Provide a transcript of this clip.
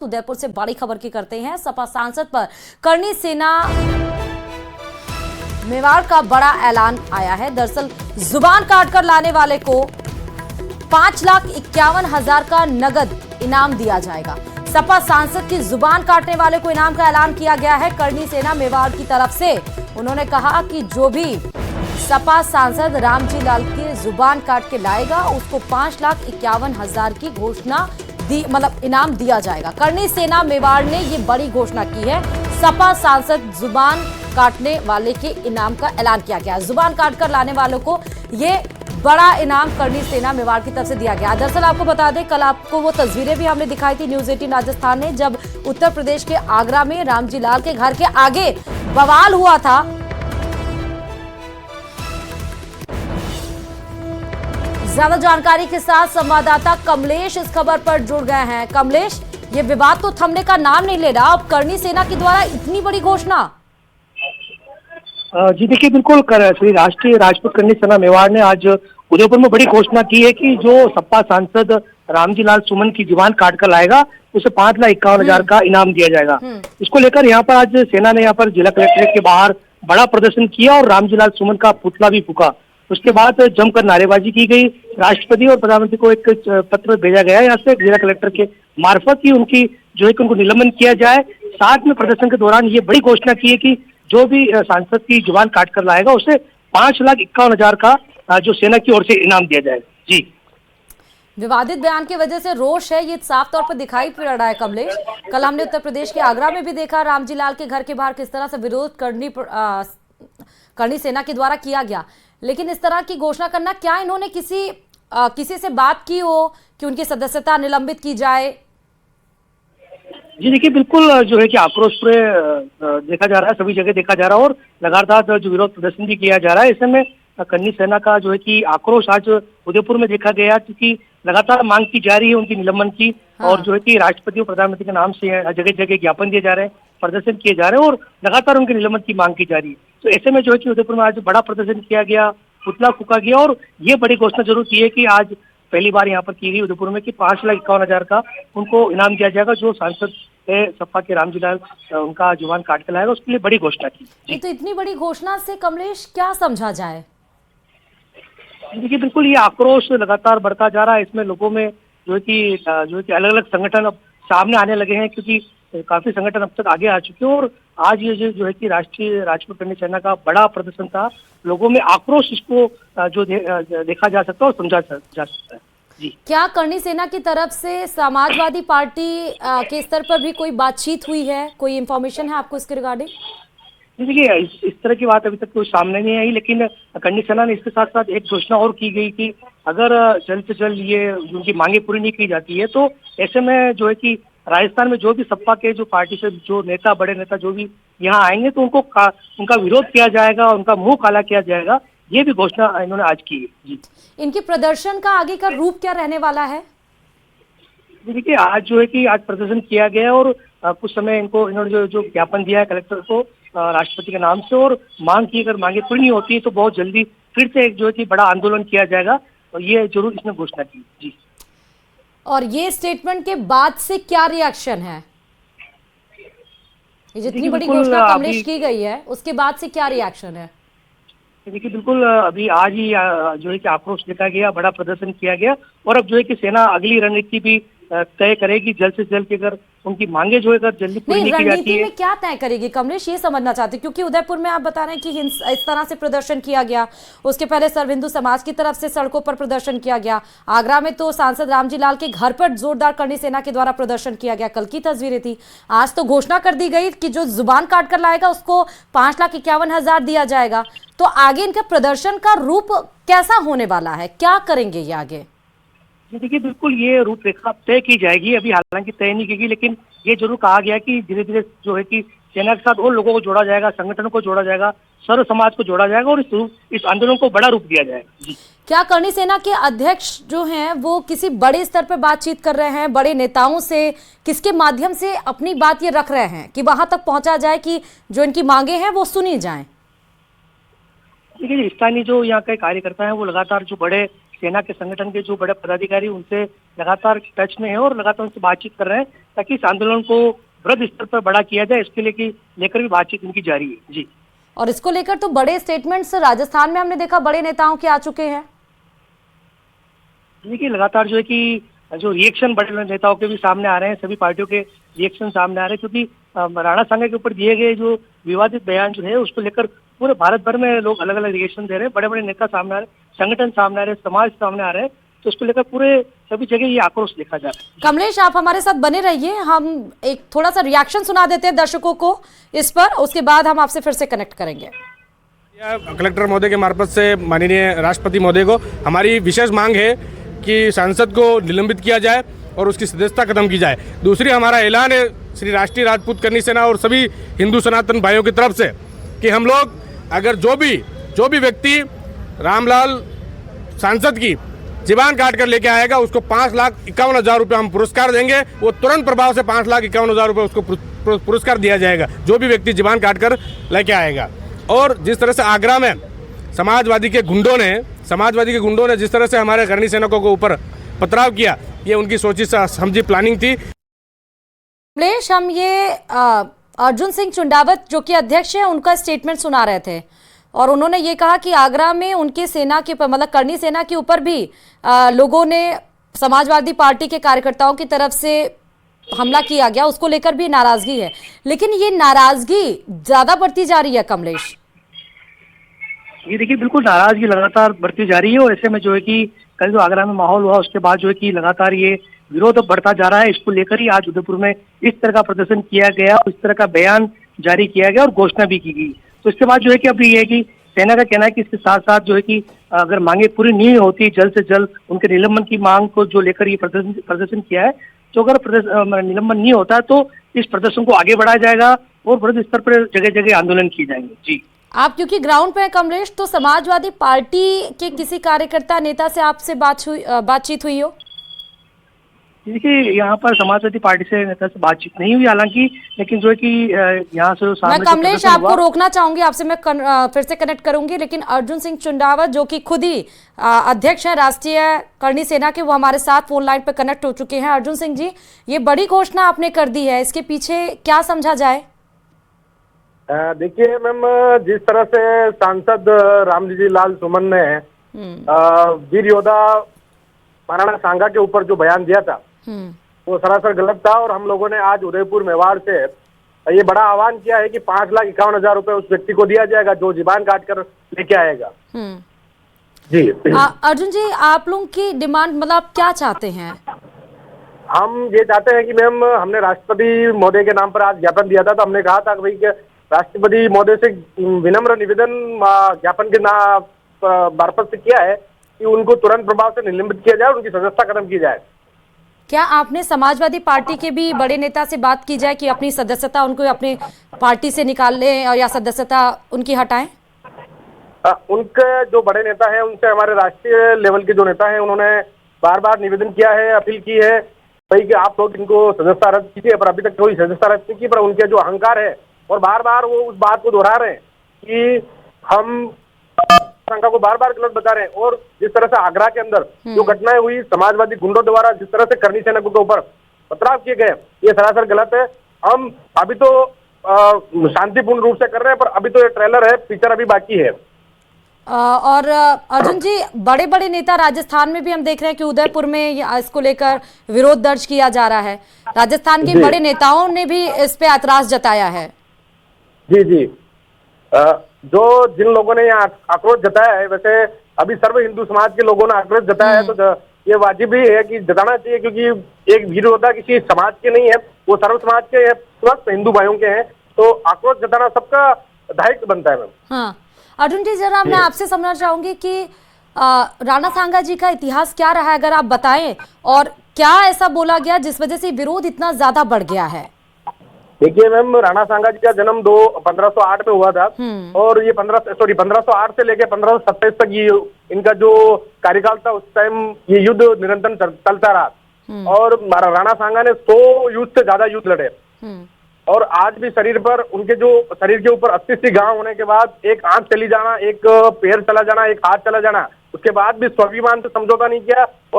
उदयपुर से बड़ी खबर की करते हैं। सपा सांसद पर करनी सेना मेवाड़ का बड़ा ऐलान आया है। दरअसल जुबान काटकर लाने वाले को 5,51,000 का नगद इनाम दिया जाएगा। सपा सांसद की जुबान काटने वाले को इनाम का ऐलान किया गया है करनी सेना मेवाड़ की तरफ से। उन्होंने कहा कि जो भी सपा सांसद रामजी लाल की जुबान काट के लाएगा उसको 5,51,000 की घोषणा मतलब इनाम दिया जाएगा। करनी सेना मेवाड़ ने ये बड़ी घोषणा की है। सपा सांसद जुबान काटने वाले के इनाम का ऐलान किया गया। जुबान काटकर लाने वालों को ये बड़ा इनाम करनी सेना मेवाड़ की तरफ से दिया गया। दरअसल आपको बता दें, कल आपको वो तस्वीरें भी हमने दिखाई थी न्यूज़ 18 राजस्थान ने, जब उत्तर प्रदेश के आगरा में रामजी लाल के घर के आगे बवाल हुआ था। ज्यादा जानकारी के साथ संवाददाता कमलेश इस खबर पर जुड़ गए हैं। कमलेश, ये विवाद तो थमने का नाम नहीं ले रहा। अब करनी सेना के द्वारा इतनी बड़ी घोषणा। जी देखिए, बिल्कुल श्री राष्ट्रीय राजपूत करनी सेना मेवाड़ ने आज उदयपुर में बड़ी घोषणा की है कि जो सपा सांसद रामजी लाल सुमन की जुबान काट कर लाएगा उसे 5,51,000 का इनाम दिया जाएगा। इसको लेकर यहाँ पर आज सेना ने यहाँ पर जिला कलेक्ट्रेट के बाहर बड़ा प्रदर्शन किया और रामजी लाल सुमन का पुतला भी फूका। उसके बाद जमकर नारेबाजी की गई। राष्ट्रपति और प्रधानमंत्री को एक पत्र भेजा गया यहाँ से जिला कलेक्टर के मार्फत की उनकी जो है कि उनको निलंबन किया जाए। साथ में प्रदर्शन के दौरान ये बड़ी घोषणा की है कि जो भी सांसद की जुबान काट कर लाएगा उसे 5,51,000 का जो सेना की ओर से इनाम दिया जाएगा। जी, विवादित बयान की वजह से रोष है, ये साफ तौर पर दिखाई पड़ रहा है कमलेश। कल हमने उत्तर प्रदेश के आगरा में भी देखा रामजी लाल के घर के बाहर किस तरह से विरोध करनी सेना के द्वारा किया गया। लेकिन इस तरह की घोषणा करना, क्या इन्होंने किसी से बात की हो कि उनकी सदस्यता निलंबित की जाए? जी देखिए, बिल्कुल जो है कि आक्रोश पूरे देखा जा रहा है, सभी जगह देखा जा रहा है और लगातार जो विरोध प्रदर्शन भी किया जा रहा है। ऐसे में करनी सेना का जो है कि आक्रोश आज उदयपुर में देखा गया, क्योंकि लगातार मांग की जा रही है उनकी निलंबन की। और जो है कि राष्ट्रपति और प्रधानमंत्री के नाम से जगह जगह ज्ञापन दिए जा रहे हैं, प्रदर्शन किए जा रहे हैं और लगातार उनके निलंबन की मांग की जा रही है। तो ऐसे में जो है कि उदयपुर में आज बड़ा प्रदर्शन किया गया, पुतला फूका गया और ये बड़ी घोषणा जरूर की है कि आज पहली बार यहाँ पर की गई उदयपुर में कि 5,51,000 का उनको इनाम दिया जाएगा। जो सांसद है सपा के रामजी लाल उनका जुबान काट के लाएगा, उसके लिए बड़ी घोषणा की। तो इतनी बड़ी घोषणा से कमलेश क्या समझा जाए? देखिए, बिल्कुल ये आक्रोश लगातार बढ़ता जा रहा है। इसमें लोगों में जो है कि अलग अलग संगठन अब सामने आने लगे हैं, क्योंकि काफी संगठन अब तक आगे आ चुके हैं और आज ये जो है कि राष्ट्रीय राजपूत करनी सेना का बड़ा प्रदर्शन था। लोगों में आक्रोश इसको जो देखा जा सकता है और समझा जा सकता है। जी, क्या करनी सेना की तरफ से समाजवादी पार्टी के स्तर पर भी कोई बातचीत हुई है? कोई इंफॉर्मेशन है आपको इसके रिगार्डिंग? देखिए, इस तरह की बात अभी तक कोई सामने नहीं आई, लेकिन करनी सेना ने इसके साथ साथ एक घोषणा और की गई कि अगर जल्द से जल्द ये उनकी मांगे पूरी नहीं की जाती है तो ऐसे में जो है कि राजस्थान में जो भी सपा के जो पार्टी से जो नेता, बड़े नेता जो भी यहाँ आएंगे तो उनका विरोध किया जाएगा, उनका मुंह काला किया जाएगा। ये भी घोषणा इन्होंने आज की है। जी, इनके प्रदर्शन का आगे का रूप क्या रहने वाला है? देखिए, आज जो है कि आज प्रदर्शन किया गया और कुछ समय इन्होंने जो ज्ञापन दिया है कलेक्टर को राष्ट्रपति के नाम से और मांग की, अगर मांगे पूरी नहीं होती है तो बहुत जल्दी फिर से एक जो है कि बड़ा आंदोलन किया जाएगा और ये जरूर इसने घोषणा की। जी, और ये स्टेटमेंट के बाद से क्या रिएक्शन है? ये जितनी बड़ी घोषणा कमलेश की गई है उसके बाद से क्या रिएक्शन है? देखिए, बिल्कुल अभी आज ही जो है कि आक्रोश देखा गया, बड़ा प्रदर्शन किया गया और अब जो है कि सेना अगली रणनीति भी तय करेगी जल्द से जल्द कि अगर उनकी मांगे जो है अगर जल्दी पूरी नहीं की जाती है। में क्या तय करेगी कमलेश, ये समझना चाहते हैं, क्योंकि उदयपुर में आप बता रहे हैं कि इस तरह से प्रदर्शन किया गया। उसके पहले सर्व हिंदू समाज की तरफ से सड़कों पर प्रदर्शन किया गया। आगरा में तो सांसद रामजी लाल के घर पर जोरदार करनी सेना के द्वारा प्रदर्शन किया गया। कल की तस्वीरें थी। आज तो घोषणा कर दी गई कि जो जुबान काट कर लाएगा उसको 5,51,000 दिया जाएगा। तो आगे इनका प्रदर्शन का रूप कैसा होने वाला है? क्या करेंगे ये आगे? देखिए, बिल्कुल ये रूपरेखा तय की जाएगी। अभी हालांकि तय नहीं की गई, लेकिन ये जरूर कहा गया कि धीरे धीरे जो है कि सेना के साथ और लोगों को जोड़ा जाएगा, संगठनों को जोड़ा जाएगा, सर्व समाज को जोड़ा जाएगा और इस आंदोलन को बड़ा रूप दिया जाएगा। जी, क्या करनी सेना के अध्यक्ष जो हैं वो किसी बड़े स्तर पर बातचीत कर रहे हैं बड़े नेताओं से? किसके माध्यम से अपनी बात ये रख रहे हैं कि वहां तक पहुंचा जाए कि जो इनकी मांगे हैं वो सुनी जाए? देखिए, स्थानीय जो यहाँ के कार्यकर्ता हैं वो लगातार जो बड़े सेना के संगठन के जो बड़े पदाधिकारी उनसे लगातार टच में है और लगातार उनसे बातचीत कर रहे हैं ताकि इस आंदोलन को वृहद स्तर पर बड़ा किया जाए। इसके लिए लेकर भी बातचीत उनकी जारी है। जी। और इसको लेकर तो बड़े स्टेटमेंट्स राजस्थान में हमने देखा बड़े नेताओं के आ चुके हैं। देखिए लगातार जो है कि जो रिएक्शन बड़े नेताओं के भी सामने आ रहे हैं, सभी पार्टियों के रिएक्शन सामने आ रहे हैं, क्योंकि राणा सांगा के ऊपर दिए गए जो विवादित बयान जो है उसको लेकर पूरे भारत भर में लोग अलग अलग रिएक्शन दे रहे हैं। बड़े बड़े नेता सामने आ रहे हैं, संगठन सामने आ रहे हैं, समाज सामने आ रहे हैं, तो उसको लेकर पूरे सभी जगह ये आक्रोश देखा जा रहा है। कमलेश, आप हमारे साथ बने रहिए, हम एक थोड़ा सा रिएक्शन सुना देते हैं दर्शकों को इस पर, उसके बाद हम आपसे फिर से कनेक्ट करेंगे। कलेक्टर महोदय के मार्फत से माननीय राष्ट्रपति महोदय को हमारी विशेष मांग है कि सांसद को निलंबित किया जाए और उसकी सदस्यता खत्म की जाए। दूसरी हमारा ऐलान है श्री राष्ट्रीय राजपूत करनी सेना और सभी हिंदू सनातन भाइयों की तरफ से कि हम लोग अगर जो भी व्यक्ति रामलाल सांसद की जीवान काट कर लेके आएगा उसको 5,51,000 रुपये हम पुरस्कार देंगे। वो तुरंत प्रभाव से 5,51,000 रुपये उसको पुरस्कार दिया जाएगा जो भी व्यक्ति जीवान काट कर लेके आएगा। और जिस तरह से आगरा में समाजवादी के गुंडों ने जिस तरह से हमारे करनी सैनिकों के ऊपर पथराव किया, ये उनकी सोची समझी प्लानिंग थी। कमलेश, हम ये अर्जुन सिंह चुंडावत जो कि अध्यक्ष है उनका स्टेटमेंट सुना रहे थे और उन्होंने ये कहा कि आगरा में उनके सेना के ऊपर, मतलब करनी सेना के ऊपर भी लोगों ने समाजवादी पार्टी के कार्यकर्ताओं की तरफ से हमला किया गया, उसको लेकर भी नाराजगी है। लेकिन ये नाराजगी ज्यादा बढ़ती जा रही है कमलेश। ये देखिए बिल्कुल नाराजगी लगातार बढ़ती जा रही है और ऐसे में जो है कि कल जो आगरा में माहौल हुआ उसके बाद जो है कि लगातार ये विरोध बढ़ता जा रहा है। इसको लेकर ही आज उदयपुर में इस तरह का प्रदर्शन किया गया, इस तरह का बयान जारी किया गया और घोषणा भी की गई। तो इसके बाद जो है कि अब ये है कि सेना का कहना है कि इसके साथ साथ जो है कि अगर मांगे पूरी नहीं होती जल्द से जल्द उनके निलंबन की मांग को जो लेकर ये प्रदर्शन किया है, तो अगर निलंबन नहीं होता तो इस प्रदर्शन को आगे बढ़ाया जाएगा और वृहद स्तर पर जगह जगह आंदोलन किए जाएंगे। जी। आप क्योंकि ग्राउंड पे हैं कमलेश, तो समाजवादी पार्टी के किसी कार्यकर्ता नेता से आपसे बातचीत हुई हो? देखिए यहाँ पर समाजवादी पार्टी से नेता से बातचीत नहीं हुई हालांकि, लेकिन जो है कि यहाँ से मैं कमलेश आपको रोकना चाहूंगी, आपसे मैं फिर से कनेक्ट करूंगी, लेकिन अर्जुन सिंह चुंडावत जो कि खुद ही अध्यक्ष हैं राष्ट्रीय करनी सेना के, वो हमारे साथ फोन लाइन पर कनेक्ट हो चुके हैं। अर्जुन सिंह जी, ये बड़ी घोषणा आपने कर दी है, इसके पीछे क्या समझा जाए? देखिए मैम, जिस तरह से सांसद रामजी लाल सुमन ने वीर योद्धा राणा सांगा के ऊपर जो बयान दिया था वो सरासर गलत था और हम लोगों ने आज उदयपुर मेवाड़ से ये बड़ा आह्वान किया है कि 5,51,000 रुपए उस व्यक्ति को दिया जाएगा जो जीवान काट कर लेके आएगा। जी अर्जुन जी, आप लोगों की डिमांड मतलब आप क्या चाहते हैं? हम ये चाहते हैं कि मैम, हमने राष्ट्रपति महोदय के नाम पर आज ज्ञापन दिया था, तो हमने कहा था कि भाई राष्ट्रपति महोदय से विनम्र निवेदन ज्ञापन के मार्फत से किया है कि उनको तुरंत प्रभाव से निलंबित किया जाए, उनकी सदस्यता खत्म की जाए। क्या आपने समाजवादी पार्टी के भी बड़े नेता से बात की जाए कि अपनी सदस्यता उनको अपनी पार्टी से निकाल लें और या सदस्यता उनकी हटाएं? उनके जो बड़े नेता हैं उनसे हमारे राष्ट्रीय लेवल के जो नेता हैं उन्होंने बार बार निवेदन किया है, अपील की है भाई कि आप लोग इनको सदस्यता रद्द कीजिए, पर अभी तक कोई सदस्यता रद्द नहीं की। पर उनके जो अहंकार है और बार बार वो उस बात को दोहरा रहे हैं कि हम संघ को बार बार गलत बता रहे हैं। और जिस तरह से आगरा के अंदर जो घटनाएं हुई समाजवादी गुंडों द्वारा जिस तरह से करनी सैनिकों के ऊपर पथराव किए गए, ये सरासर गलत है। हम अभी तो शांतिपूर्ण रूप से कर रहे हैं, पर अभी तो ये ट्रेलर है, पिक्चर अभी बाकी है। और अर्जुन जी, बड़े बड़े नेता राजस्थान में भी हम देख रहे हैं कि उदयपुर में इसको लेकर विरोध दर्ज किया जा रहा है। राजस्थान के बड़े नेताओं ने भी इस पे ऐतराज जताया है। जी जो जिन लोगों ने यहाँ आक्रोश जताया है, वैसे अभी सर्व हिंदू समाज के लोगों ने आक्रोश जताया है, तो ये वाजिब ही है कि जताना चाहिए, क्योंकि एक वीर योद्धा किसी समाज के नहीं है, वो सर्व समाज के है, स्वस्थ हिंदू भाइयों के हैं, तो आक्रोश जताना सबका दायित्व बनता है मैम। हाँ अर्जुन जी, जरा मैं आपसे समझना चाहूंगी कि राणा सांगा जी का इतिहास क्या रहा है, अगर आप बताएं, और क्या ऐसा बोला गया जिस वजह से विरोध इतना ज्यादा बढ़ गया है? देखिए मैम, राणा सांगा जी का जन्म 1508 में हुआ था और ये 1508 से लेके 1527 तक ये इनका जो कार्यकाल था, उस टाइम ये युद्ध निरंतर चलता रहा और राणा सांगा ने 100 युद्ध से ज्यादा युद्ध लड़े। और आज भी शरीर पर उनके जो शरीर के ऊपर 80 घाव होने के बाद एक आंख चली जाना, एक पैर चला जाना, एक हाथ चला जाना, उसके बाद भी स्वाभिमान से समझौता नहीं किया और